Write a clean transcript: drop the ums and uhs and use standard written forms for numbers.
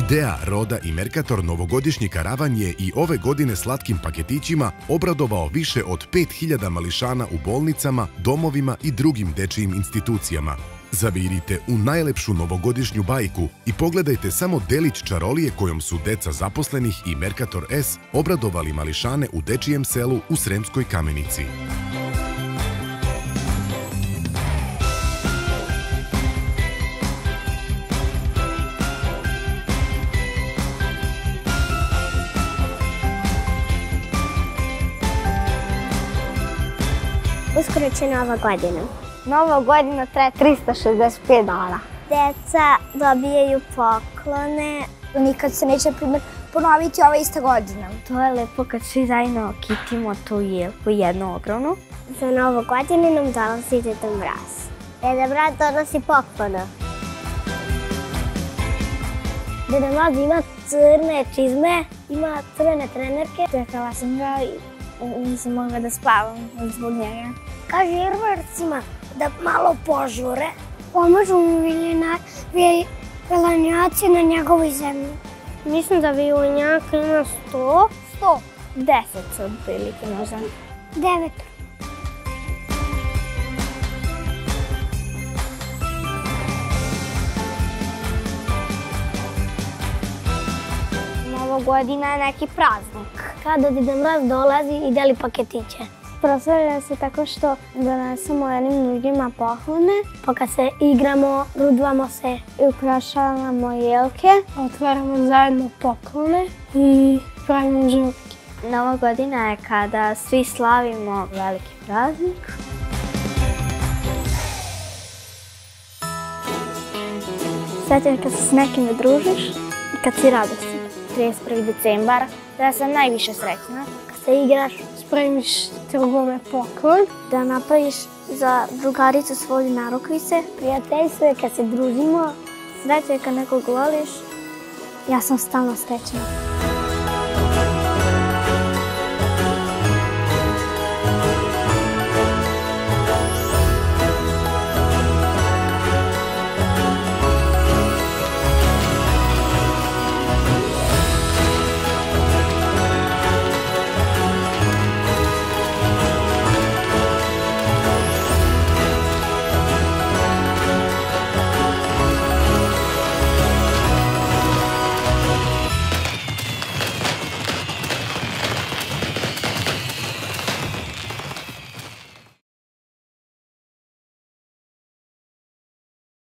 Idea, Roda i Mercator novogodišnji karavan je i ove godine slatkim paketićima obradovao više od 5000 mališana u bolnicama, domovima i drugim dečijim institucijama. Zavirite u najlepšu novogodišnju bajku i pogledajte samo delić čarolije kojom su deca zaposlenih i Mercator S obradovali mališane u dečijem selu u Sremskoj Kamenici. Uskoro će Nova godina. Nova godina traje 365 dana. Deca dobijaju poklone. Nikad se neće ponoviti ova ista godina. To je lepo kad svi zajedno kitimo tu jelku jednu ogromnu. Za Novu godinu nam dolazi Deda Mraz. Deda Mraz donosi poklone. Deda Mraz ima crne čizme, ima crvene trenerke. Čekala sam ga i nisam mogla da spavam zbog njega. Kaže Irvarcima da malo požure. Pomažu mu vilenjaci na njegovoj zemlji. Mislim da vilenjaka ima 100. 10 otprilike možda. 9. Nova godina je neki praznik. Kada Deda Mraz dolazi i deli paketiće. Proslavlja se tako što donesemo jednim drugima poklone. Pa kad se igramo, rudvamo se. I ukrašavamo jelke. Otvaramo zajedno poklone i pravimo žurke. Nova godina je kada svi slavimo veliki praznik. Srećan kad se s nekim družiš i kad si radostan. 31. decembar, da sam najviše srećna. Kad se igraš, spremiš drugome poklon. Da napraviš za drugaricu svoju narukvice. Prijateljstvo je kad se družimo. Sreća je kad nekog voliš. Ja sam stalno srećna.